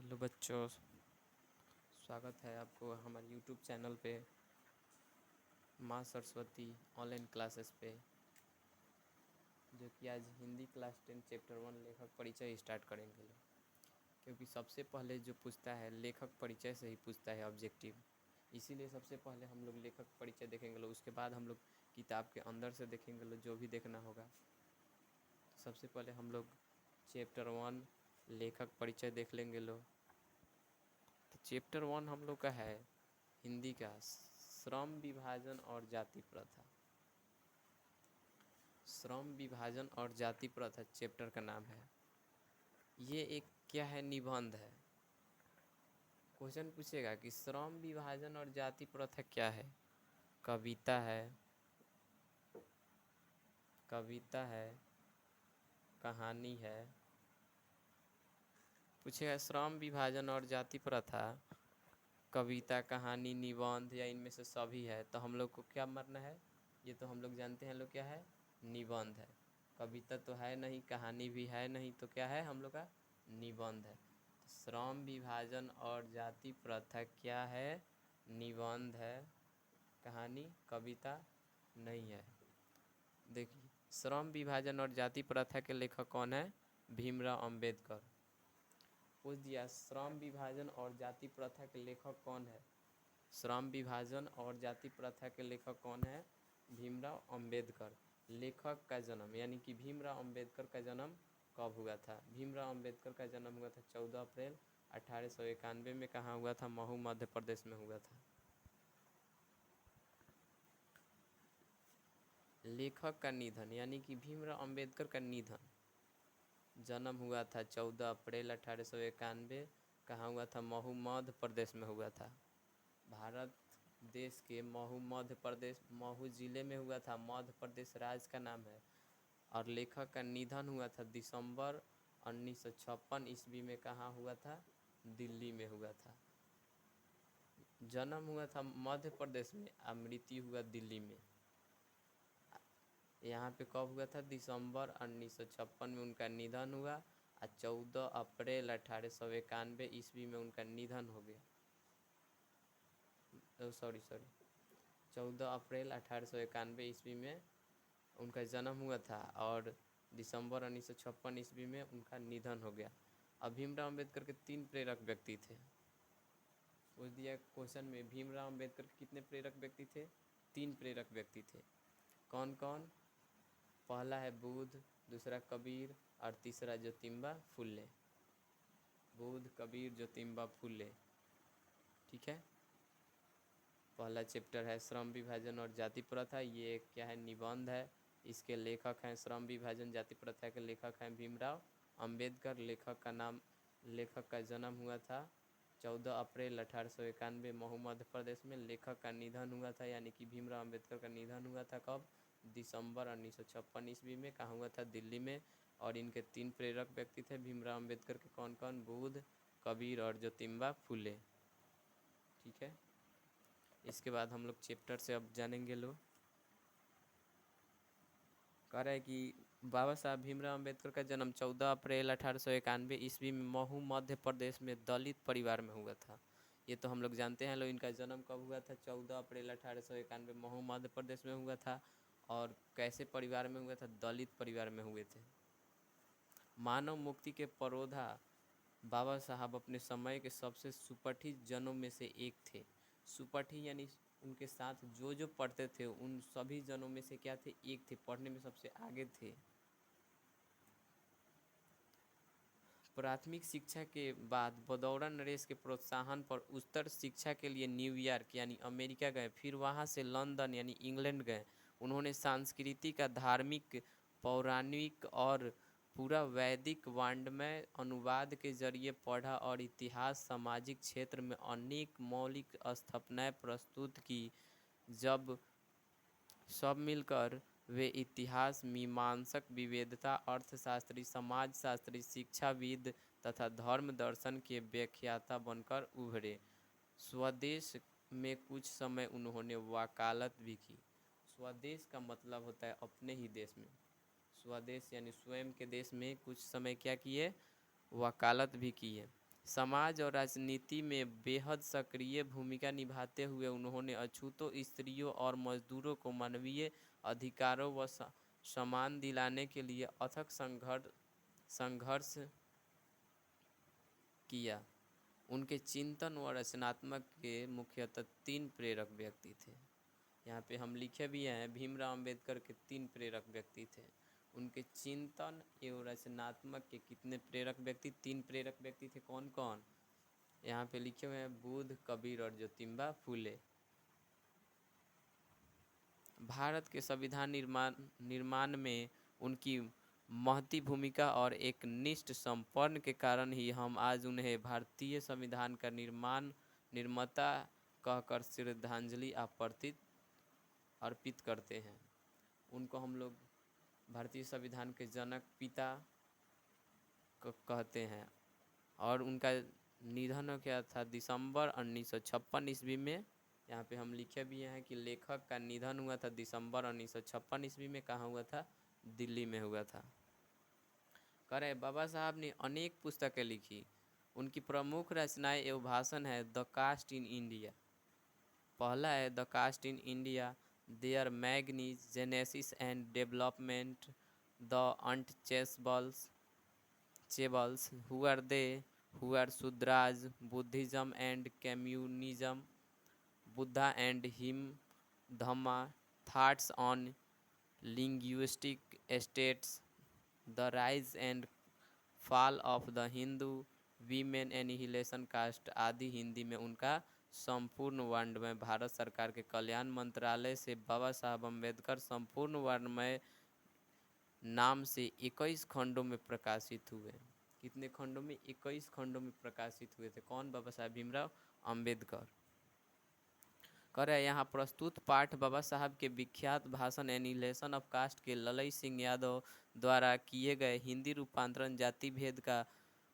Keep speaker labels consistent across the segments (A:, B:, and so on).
A: Hello बच्चों, स्वागत है आपको हमारे यूट्यूब चैनल पे माँ सरस्वती ऑनलाइन क्लासेस पे, जो कि आज हिंदी क्लास 10 चैप्टर 1 लेखक परिचय स्टार्ट करेंगे लोग। क्योंकि सबसे पहले जो पूछता है लेखक परिचय से ही पूछता है ऑब्जेक्टिव, इसीलिए सबसे पहले हम लोग लेखक परिचय देखेंगे लोग। उसके बाद हम लोग किताब के अंदर से देखेंगे लोग, जो भी देखना होगा। तो सबसे पहले हम लोग चैप्टर 1 लेखक परिचय देख लेंगे लोग। तो चैप्टर 1 हम लोग का है हिंदी का श्रम विभाजन और जाति प्रथा। श्रम विभाजन और जाति प्रथा चैप्टर का नाम है। ये एक क्या है, निबंध है। क्वेश्चन पूछेगा कि श्रम विभाजन और जाति प्रथा क्या है। कविता है, कहानी है। पूछेगा श्रम विभाजन और जाति प्रथा कविता, कहानी, निबंध या इनमें से सभी है, तो हम लोग को क्या मानना है। ये तो हम लोग जानते हैं लोग क्या है, निबंध है। कविता तो है नहीं, कहानी भी है नहीं, तो क्या है हम लोग का, निबंध है। तो श्रम विभाजन और जाति प्रथा क्या है, निबंध है। कहानी, कविता नहीं है। देखिए, श्रम विभाजन और जाति प्रथा के लेखक कौन है, भीमराव अंबेडकर। पूछ दिया श्रम विभाजन और जाति प्रथा के लेखक कौन है। श्रम विभाजन और जाति प्रथा के लेखक कौन है, भीमराव अंबेडकर। लेखक का जन्म यानी कि भीमराव अंबेडकर का जन्म कब हुआ था। भीमराव अंबेडकर का जन्म हुआ था 14 अप्रैल 1891 में। कहाँ हुआ था, महू मध्य प्रदेश में हुआ था। लेखक का निधन यानी कि भीमराव अंबेडकर का निधन, जन्म हुआ था 14 अप्रैल 1891। कहाँ हुआ था, महू मध्य प्रदेश में हुआ था। भारत देश के महू मध्य प्रदेश, महू ज़िले में हुआ था। मध्य प्रदेश राज्य का नाम है। और लेखक का निधन हुआ था दिसंबर 1956 ईस्वी में। कहाँ हुआ था, दिल्ली में हुआ था। जन्म हुआ था मध्य प्रदेश में और मृत्यु हुआ दिल्ली में। यहाँ पे कब हुआ था, दिसंबर 1956 में उनका निधन हुआ और 14 अप्रैल 1891 ईस्वी में उनका निधन हो गया। 14 अप्रैल 1891 ईस्वी में उनका जन्म हुआ था और दिसंबर 1956 ईस्वी में उनका निधन हो गया। अब भीमराव अंबेडकर के 3 प्रेरक व्यक्ति थे। पूछ दिया क्वेश्चन में, भीमराव अंबेडकर के कितने प्रेरक व्यक्ति थे, 3 प्रेरक व्यक्ति थे। कौन कौन, पहला है बुद्ध, दूसरा कबीर और तीसरा ज्योतिबा फुले। बुद्ध, कबीर, ज्योतिबा फुले। ठीक है। पहला चैप्टर है श्रम विभाजन और जाति प्रथा। ये क्या है, निबंध है। इसके लेखक हैं, श्रम विभाजन जाति प्रथा के लेखक हैं भीमराव अंबेडकर। लेखक का जन्म हुआ था 14 अप्रैल 1891 महू मध्य प्रदेश में। लेखक का निधन हुआ था यानी कि भीमराव अंबेडकर का निधन हुआ था कब, दिसंबर 1956 ईस्वी में। कहाँ हुआ था, दिल्ली में। और इनके 3 प्रेरक व्यक्ति थे भीमराव अंबेडकर के। कौन कौन, बुद्ध, कबीर और ज्योतिबा फुले। ठीक है। इसके बाद हम लोग चैप्टर से अब जानेंगे लोग। कह रहे हैं कि बाबा साहब भीमराव अंबेडकर का जन्म 14 अप्रैल 1891 ईस्वी में महू मध्य प्रदेश में दलित परिवार में हुआ था। ये तो हम लोग जानते हैं लोग। इनका जन्म कब हुआ था, 14 अप्रैल 1891 महू मध्य प्रदेश में हुआ था। और कैसे परिवार में हुआ था, दलित परिवार में हुए थे। मानव मुक्ति के परोधा बाबा साहब अपने समय के सबसे सुपठित जनों में से एक थे। सुपठित यानी उनके साथ जो पढ़ते थे उन सभी जनों में से क्या थे, एक थे, पढ़ने में सबसे आगे थे। प्राथमिक शिक्षा के बाद बदौरा नरेश के प्रोत्साहन पर उच्चतर शिक्षा के लिए न्यूयॉर्क यानी अमेरिका गए। फिर वहाँ से लंदन यानी इंग्लैंड गए। उन्होंने सांस्कृतिक का धार्मिक, पौराणिक और पूरा वैदिक वाङ्मय अनुवाद के जरिए पढ़ा और इतिहास, सामाजिक क्षेत्र में अनेक मौलिक स्थापनाएं प्रस्तुत की। जब सब मिलकर वे इतिहास, मीमांसक, विवेकता, अर्थशास्त्री, समाजशास्त्री, शिक्षाविद तथा धर्म दर्शन के व्याख्याता बनकर उभरे। स्वदेश में कुछ समय उन्होंने वकालत भी की। स्वदेश का मतलब होता है अपने ही देश में। स्वदेश यानी स्वयं के देश में कुछ समय क्या किए, वकालत भी किए। समाज और राजनीति में बेहद सक्रिय भूमिका निभाते हुए उन्होंने अछूतों स्त्रियों और मजदूरों को मानवीय अधिकारों व सम्मान दिलाने के लिए अथक संघर्ष किया। उनके चिंतन व रचनात्मक के मुख्यतः 3 प्रेरक व्यक्ति थे। यहाँ पे हम लिखे भी हैं, भीमराव अंबेडकर के 3 प्रेरक व्यक्ति थे। उनके चिंतन एवं रचनात्मक के कितने प्रेरक व्यक्ति? 3 प्रेरक व्यक्ति थे। कौन कौन? यहाँ पे लिखे हुए हैं बुद्ध, कबीर और ज्योतिबा फूले। भारत के संविधान निर्माण में उनकी महती भूमिका और एक निष्ठ समर्पण के कारण ही हम आज उन्हें भारतीय संविधान का निर्माता कहकर श्रद्धांजलि अर्पित करते हैं। उनको हम लोग भारतीय संविधान के जनक पिता कहते हैं। और उनका निधन हो गया था दिसंबर 1956 ईस्वी में। यहाँ पे हम लिखे भी हैं कि लेखक का निधन हुआ था दिसंबर 1956 ईस्वी में। कहाँ हुआ था? दिल्ली में हुआ था। कह रहे बाबा साहब ने अनेक पुस्तकें लिखी। उनकी प्रमुख रचनाएं एवं भाषण है द कास्ट इन इंडिया। पहला है the caste in India, their mechanism, genesis and development, the untouchables, who are they, who are Shudras, Buddhism and communism, Buddha and him Dhamma, thoughts on linguistic states, the rise and fall of the Hindu, women annihilation caste आदि। हिंदी में उनका संपूर्ण वर्णमय भारत सरकार के कल्याण मंत्रालय से बाबा साहब अम्बेडकर संपूर्ण वर्णमय नाम से 21 खंडों में प्रकाशित हुए। कितने खंडों में? 21 खंडों में प्रकाशित हुए थे। कौन? बाबा साहब भीमराव अम्बेडकर। कह रहे यहाँ प्रस्तुत पाठ बाबा साहब के विख्यात भाषण एनिहिलेशन ऑफ कास्ट के ललई सिंह यादव द्वारा किए गए हिंदी रूपांतरण जाति भेद का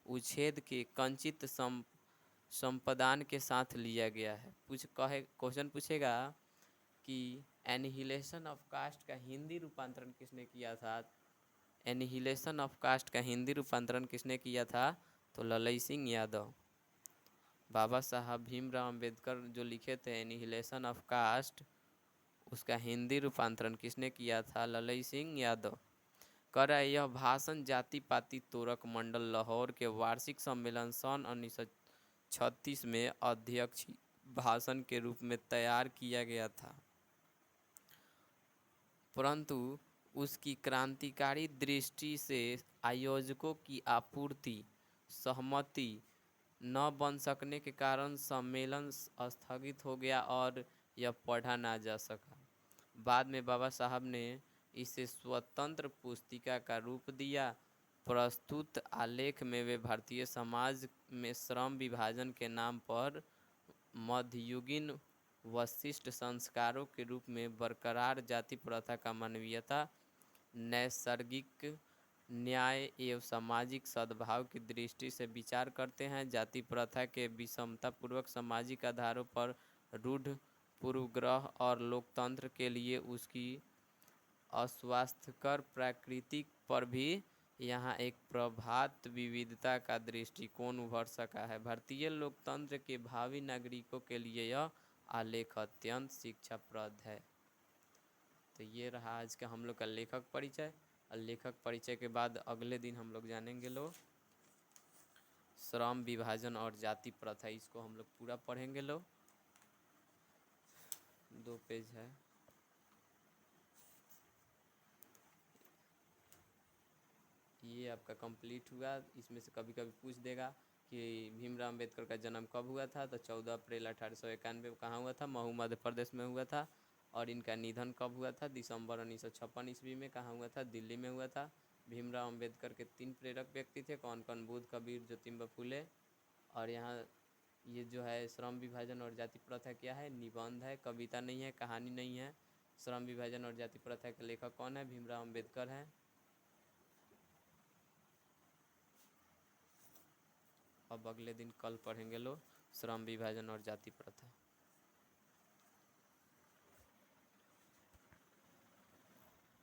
A: उच्छेद के कंचित संपादन के साथ लिया गया है। क्वेश्चन पूछेगा कि एनिहिलेशन ऑफ कास्ट का हिंदी रूपांतरण किसने किया था? एनिहिलेशन ऑफ कास्ट का हिंदी रूपांतरण किसने किया था? तो ललई सिंह यादव। बाबा साहब भीमराव अंबेडकर जो लिखे थे एनिहिलेशन ऑफ कास्ट, उसका हिंदी रूपांतरण किसने किया था? ललई सिंह यादव। कर रहा है यह भाषण जाति पाति तोरक मंडल लाहौर के वार्षिक सम्मेलन सन 1936 में अध्यक्ष भाषण के रूप में तैयार किया गया था, परंतु उसकी क्रांतिकारी दृष्टि से आयोजकों की आपूर्ति सहमति न बन सकने के कारण सम्मेलन स्थगित हो गया और यह पढ़ा ना जा सका। बाद में बाबा साहब ने इसे स्वतंत्र पुस्तिका का रूप दिया। प्रस्तुत आलेख में वे भारतीय समाज में श्रम विभाजन के नाम पर मध्ययुगीन वशिष्ठ संस्कारों के रूप में बरकरार जाति प्रथा का मानवीयता, नैसर्गिक न्याय एवं सामाजिक सद्भाव की दृष्टि से विचार करते हैं। जाति प्रथा के विषमतापूर्वक सामाजिक आधारों पर रूढ़ पूर्वग्रह और लोकतंत्र के लिए उसकी अस्वास्थ्यकर प्रकृति पर भी यहाँ एक प्रभात विविधता का दृष्टिकोण उभर सका है। भारतीय लोकतंत्र के भावी नागरिकों के लिए यह आलेख अत्यंत शिक्षाप्रद है। तो ये रहा आज का हम लोग का लेखक परिचय। और लेखक परिचय के बाद अगले दिन हम लोग जानेंगे श्रम विभाजन और जाति प्रथा। इसको हम लोग पूरा पढ़ेंगे 2 पेज है। ये आपका कंप्लीट हुआ। इसमें से कभी कभी पूछ देगा कि भीमराव अंबेडकर का जन्म कब हुआ था? तो 14 अप्रैल 1891 कहाँ हुआ था? महू मध्य प्रदेश में हुआ था। और इनका निधन कब हुआ था? दिसंबर 1956 ईस्वी में। कहाँ हुआ था? दिल्ली में हुआ था। भीमराव अंबेडकर के 3 प्रेरक व्यक्ति थे। कौन कौन? बुद्ध, कबीर, ज्योतिबा फूले। और यहाँ ये जो है श्रम विभाजन और जाति प्रथा क्या है? निबंध है, कविता नहीं है, कहानी नहीं है। श्रम विभाजन और जाति प्रथा के लेखक कौन है? भीमराव अंबेडकर हैं। अब अगले दिन कल पढ़ेंगे श्रम विभाजन और जाति प्रथा।